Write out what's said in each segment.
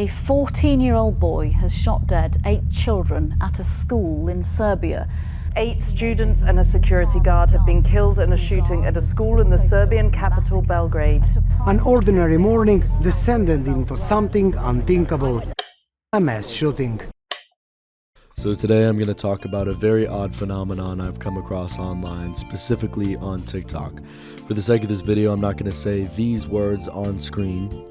A 14-year-old boy has shot dead 8 children at a school in Serbia. 8 students and a security guard have been killed in a shooting at a school in the Serbian capital, Belgrade. An ordinary morning descended into something unthinkable, a mass shooting. So today I'm going to talk about a very odd phenomenon I've come across online, specifically on TikTok. For the sake of this video, I'm not going to say these words on screen,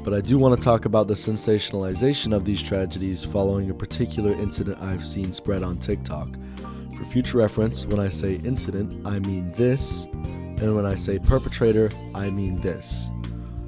but I do want to talk about the sensationalization of these tragedies following a particular incident I've seen spread on TikTok. For future reference, when I say incident, I mean this, and when I say perpetrator, I mean this.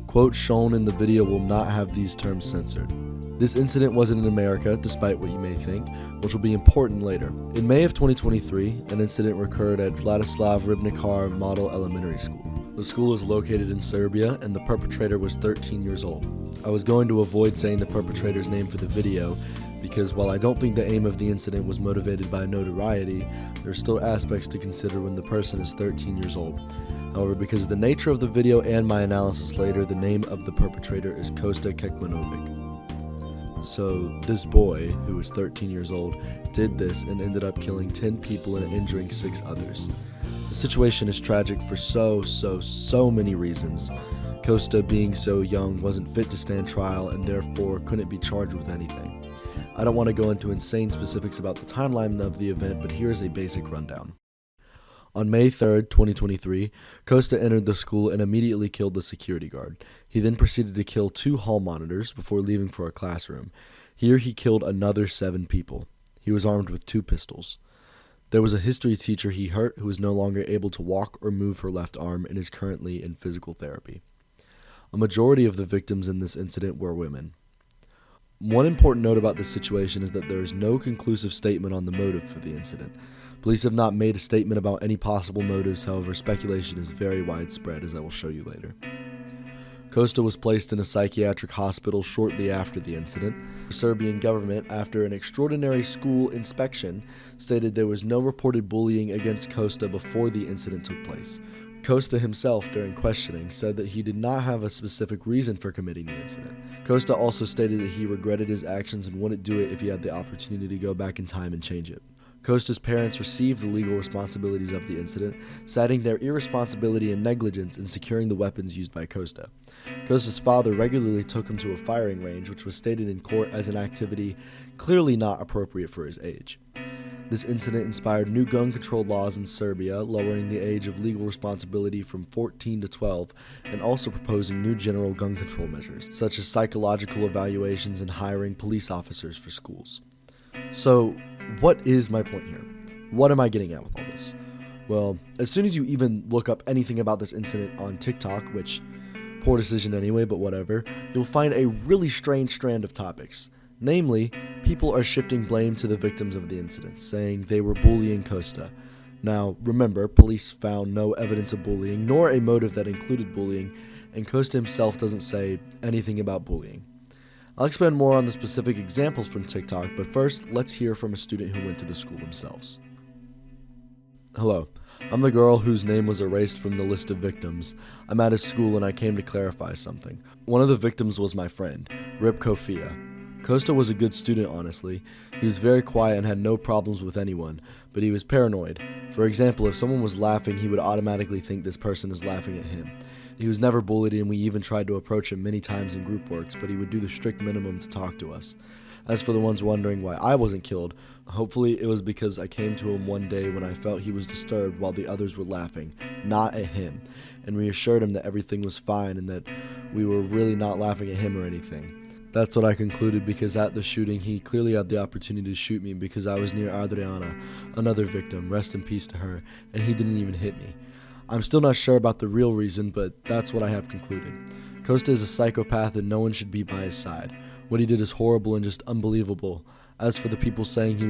Quotes shown in the video will not have these terms censored. This incident wasn't in America, despite what you may think, which will be important later. In May of 2023, an incident occurred at Vladislav Ribnikar Model Elementary School. The school is located in Serbia, and the perpetrator was 13 years old. I was going to avoid saying the perpetrator's name for the video, because while I don't think the aim of the incident was motivated by notoriety, there are still aspects to consider when the person is 13 years old. However, because of the nature of the video and my analysis later, the name of the perpetrator is Kosta Kekmanovic. So this boy, who was 13 years old, did this and ended up killing 10 people and injuring 6 others. The situation is tragic for so many reasons. Kosta, being so young, wasn't fit to stand trial and therefore couldn't be charged with anything. I don't want to go into insane specifics about the timeline of the event, but here's a basic rundown. On May 3rd, 2023, Kosta entered the school and immediately killed the security guard. He then proceeded to kill 2 hall monitors before leaving for a classroom. Here he killed another 7 people. He was armed with 2 pistols. There was a history teacher he hurt who is no longer able to walk or move her left arm and is currently in physical therapy. A majority of the victims in this incident were women. One important note about this situation is that there is no conclusive statement on the motive for the incident. Police have not made a statement about any possible motives, however, speculation is very widespread, as I will show you later. Kosta was placed in a psychiatric hospital shortly after the incident. The Serbian government, after an extraordinary school inspection, stated there was no reported bullying against Kosta before the incident took place. Kosta himself, during questioning, said that he did not have a specific reason for committing the incident. Kosta also stated that he regretted his actions and wouldn't do it if he had the opportunity to go back in time and change it. Kosta's parents received the legal responsibilities of the incident, citing their irresponsibility and negligence in securing the weapons used by Kosta. Kosta's father regularly took him to a firing range, which was stated in court as an activity clearly not appropriate for his age. This incident inspired new gun control laws in Serbia, lowering the age of legal responsibility from 14 to 12, and also proposing new general gun control measures, such as psychological evaluations and hiring police officers for schools. So, what is my point here? What am I getting at with all this? Well, as soon as you even look up anything about this incident on TikTok, which, poor decision anyway, but whatever, you'll find a really strange strand of topics. Namely, people are shifting blame to the victims of the incident, saying they were bullying Kosta. Now, remember, police found no evidence of bullying, nor a motive that included bullying, and Kosta himself doesn't say anything about bullying. I'll expand more on the specific examples from TikTok, but first, let's hear from a student who went to the school themselves. Hello, I'm the girl whose name was erased from the list of victims. I'm at his school and I came to clarify something. One of the victims was my friend, Rip Kofia. Kosta was a good student, honestly. He was very quiet and had no problems with anyone, but he was paranoid. For example, if someone was laughing, he would automatically think this person is laughing at him. He was never bullied, and we even tried to approach him many times in group works, but he would do the strict minimum to talk to us. As for the ones wondering why I wasn't killed, hopefully it was because I came to him one day when I felt he was disturbed while the others were laughing, not at him, and reassured him that everything was fine and that we were really not laughing at him or anything. That's what I concluded, because at the shooting he clearly had the opportunity to shoot me because I was near Adriana, another victim, rest in peace to her, and he didn't even hit me. I'm still not sure about the real reason, but that's what I have concluded. Kosta is a psychopath and no one should be by his side. What he did is horrible and just unbelievable. As for the people saying he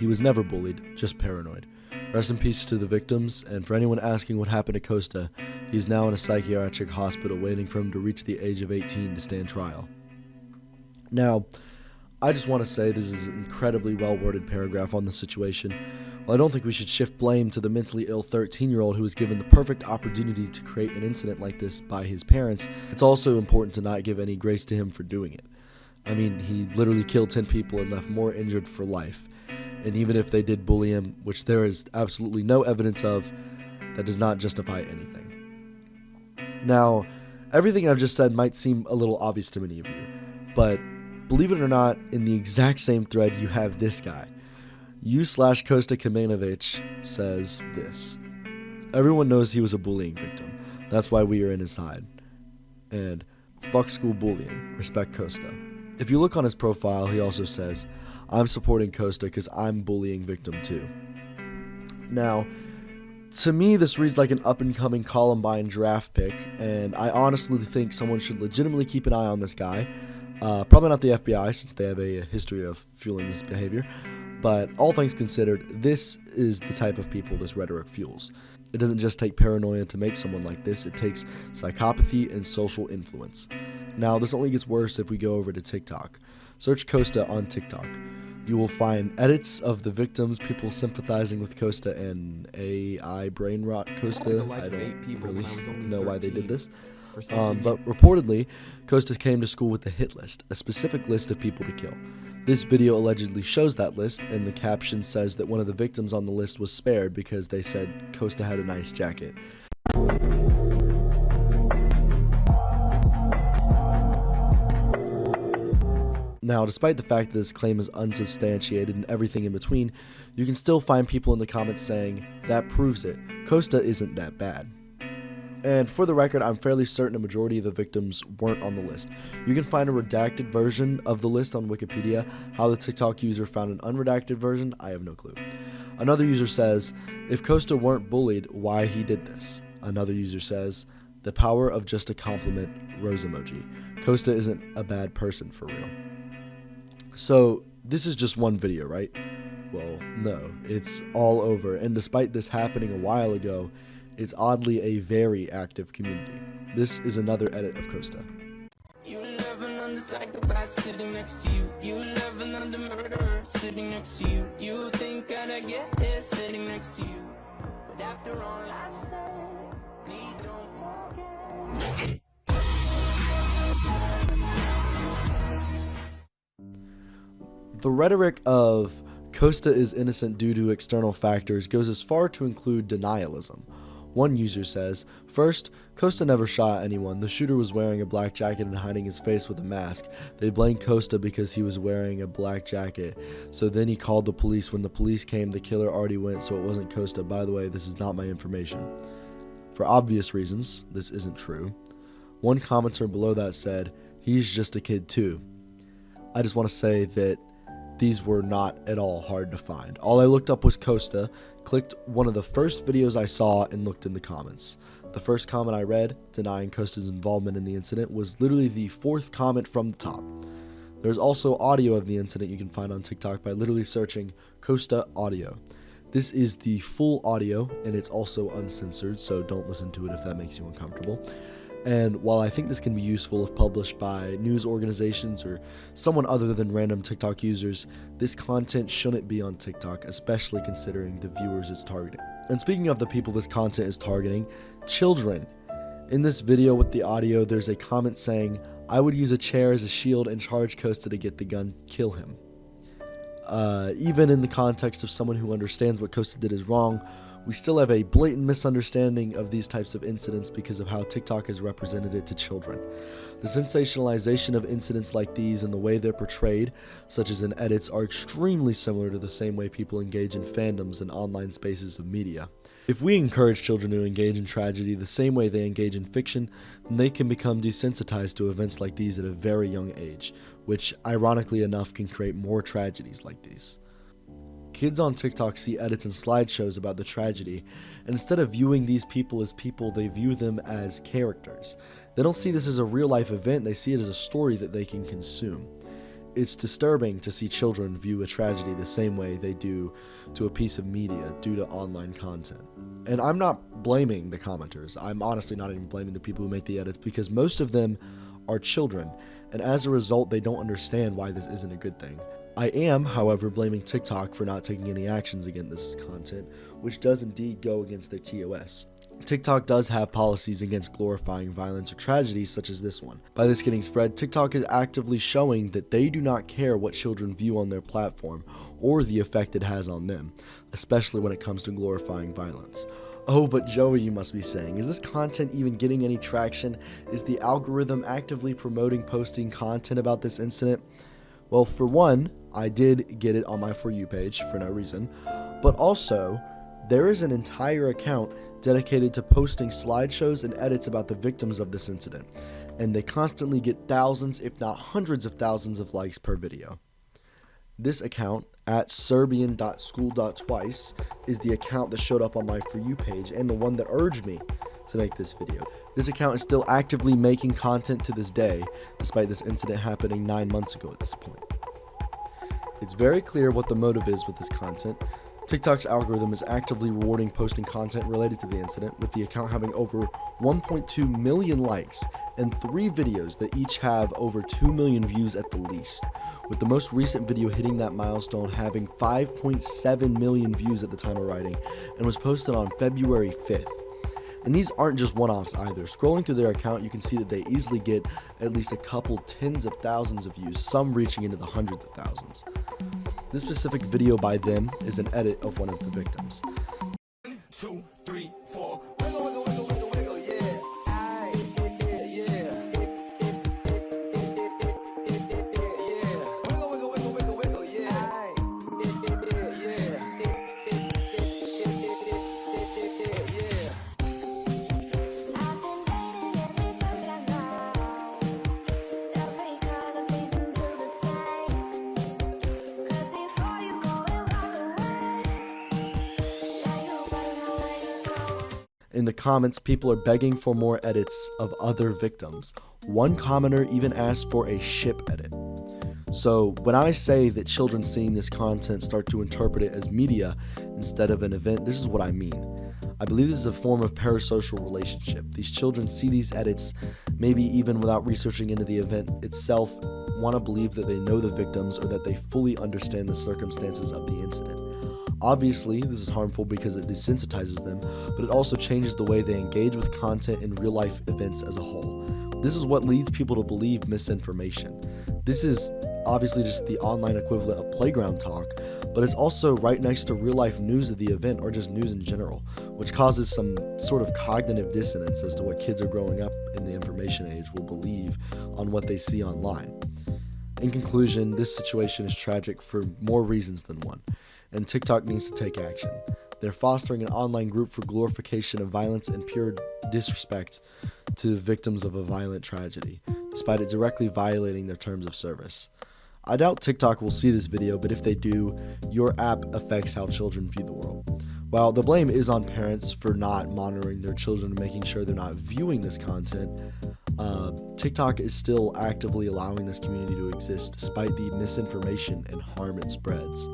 was never bullied, just paranoid. Rest in peace to the victims, and for anyone asking what happened to Kosta, he is now in a psychiatric hospital waiting for him to reach the age of 18 to stand trial. Now, I just want to say this is an incredibly well-worded paragraph on the situation. While I don't think we should shift blame to the mentally ill 13-year-old who was given the perfect opportunity to create an incident like this by his parents, it's also important to not give any grace to him for doing it. I mean, he literally killed 10 people and left more injured for life. And even if they did bully him, which there is absolutely no evidence of, that does not justify anything. Now, everything I've just said might seem a little obvious to many of you, but believe it or not, in the exact same thread you have this guy. U/Kosta Kamenovich says this: everyone knows he was a bullying victim. That's why we are in his side. And fuck school bullying. Respect Kosta. If you look on his profile, he also says, I'm supporting Kosta because I'm bullying victim too. Now, to me, this reads like an up-and-coming Columbine draft pick, and I honestly think someone should legitimately keep an eye on this guy. Probably not the FBI, since they have a history of fueling this behavior, but all things considered, this is the type of people this rhetoric fuels. It doesn't just take paranoia to make someone like this, it takes psychopathy and social influence. Now, this only gets worse if we go over to TikTok. Search Kosta on TikTok. You will find edits of the victims, people sympathizing with Kosta, and AI brain rot Kosta. I don't really know why they did this. But reportedly, Kosta came to school with a hit list, a specific list of people to kill. This video allegedly shows that list, and the caption says that one of the victims on the list was spared because they said Kosta had a nice jacket. Now, despite the fact that this claim is unsubstantiated and everything in between, you can still find people in the comments saying, that proves it, Kosta isn't that bad. And for the record, I'm fairly certain a majority of the victims weren't on the list. You can find a redacted version of the list on Wikipedia. How the TikTok user found an unredacted version, I have no clue. Another user says, if Kosta weren't bullied, why he did this? Another user says, the power of just a compliment, rose emoji. Kosta isn't a bad person for real. So, this is just one video, right? Well, no, it's all over, and despite this happening a while ago, it's oddly a very active community. This is another edit of Kosta. You living on the psychopath sitting next to you. You living on the murderer sitting next to you. You think I'd get it sitting next to you. But after all I said, please don't forget. The rhetoric of Kosta is innocent due to external factors goes as far to include denialism. One user says, first, Kosta never shot anyone. The shooter was wearing a black jacket and hiding his face with a mask. They blamed Kosta because he was wearing a black jacket. So then he called the police. When the police came, the killer already went, so it wasn't Kosta. By the way, this is not my information. For obvious reasons, this isn't true. One commenter below that said, he's just a kid too. I just want to say that these were not at all hard to find. All I looked up was Kosta, clicked one of the first videos I saw, and looked in the comments. The first comment I read, denying Kosta's involvement in the incident, was literally the fourth comment from the top. There's also audio of the incident you can find on TikTok by literally searching Kosta audio. This is the full audio, and it's also uncensored, so don't listen to it if that makes you uncomfortable. And while I think this can be useful if published by news organizations or someone other than random TikTok users, this content shouldn't be on TikTok, especially considering the viewers it's targeting. And speaking of the people this content is targeting, children. In this video with the audio, there's a comment saying, I would use a chair as a shield and charge Kosta to get the gun, kill him. Even in the context of someone who understands what Kosta did is wrong, we still have a blatant misunderstanding of these types of incidents because of how TikTok has represented it to children. The sensationalization of incidents like these and the way they're portrayed, such as in edits, are extremely similar to the same way people engage in fandoms and online spaces of media. If we encourage children to engage in tragedy the same way they engage in fiction, then they can become desensitized to events like these at a very young age, which, ironically enough, can create more tragedies like these. Kids on TikTok see edits and slideshows about the tragedy, and instead of viewing these people as people, they view them as characters. They don't see this as a real-life event, they see it as a story that they can consume. It's disturbing to see children view a tragedy the same way they do to a piece of media due to online content. And I'm not blaming the commenters. I'm honestly not even blaming the people who make the edits, because most of them are children, and as a result, they don't understand why this isn't a good thing. I am, however, blaming TikTok for not taking any actions against this content, which does indeed go against their TOS. TikTok does have policies against glorifying violence or tragedies such as this one. By this getting spread, TikTok is actively showing that they do not care what children view on their platform or the effect it has on them, especially when it comes to glorifying violence. Oh, but Joey, you must be saying, is this content even getting any traction? Is the algorithm actively promoting posting content about this incident? Well, for one, I did get it on my For You page for no reason, but also, there is an entire account dedicated to posting slideshows and edits about the victims of this incident, and they constantly get thousands, if not hundreds of thousands of likes per video. This account, at serbian.school.twice, is the account that showed up on my For You page and the one that urged me to make this video. This account is still actively making content to this day, despite this incident happening 9 months ago at this point. It's very clear what the motive is with this content. TikTok's algorithm is actively rewarding posting content related to the incident, with the account having over 1.2 million likes and 3 videos that each have over 2 million views at the least, with the most recent video hitting that milestone having 5.7 million views at the time of writing and was posted on February 5th. And these aren't just one-offs either. Scrolling through their account, you can see that they easily get at least a couple tens of thousands of views, some reaching into the hundreds of thousands. This specific video by them is an edit of one of the victims. 1, 2, 3, 4. In the comments, people are begging for more edits of other victims. One commenter even asked for a ship edit. So when I say that children seeing this content start to interpret it as media instead of an event, this is what I mean. I believe this is a form of parasocial relationship. These children see these edits, maybe even without researching into the event itself, want to believe that they know the victims or that they fully understand the circumstances of the incident. Obviously, this is harmful because it desensitizes them, but it also changes the way they engage with content and real-life events as a whole. This is what leads people to believe misinformation. This is obviously just the online equivalent of playground talk, but it's also right next to real-life news of the event or just news in general, which causes some sort of cognitive dissonance as to what kids are growing up in the information age will believe on what they see online. In conclusion, this situation is tragic for more reasons than one, and TikTok needs to take action. They're fostering an online group for glorification of violence and pure disrespect to victims of a violent tragedy, despite it directly violating their terms of service. I doubt TikTok will see this video, but if they do, your app affects how children view the world. While the blame is on parents for not monitoring their children and making sure they're not viewing this content, TikTok is still actively allowing this community to exist despite the misinformation and harm it spreads.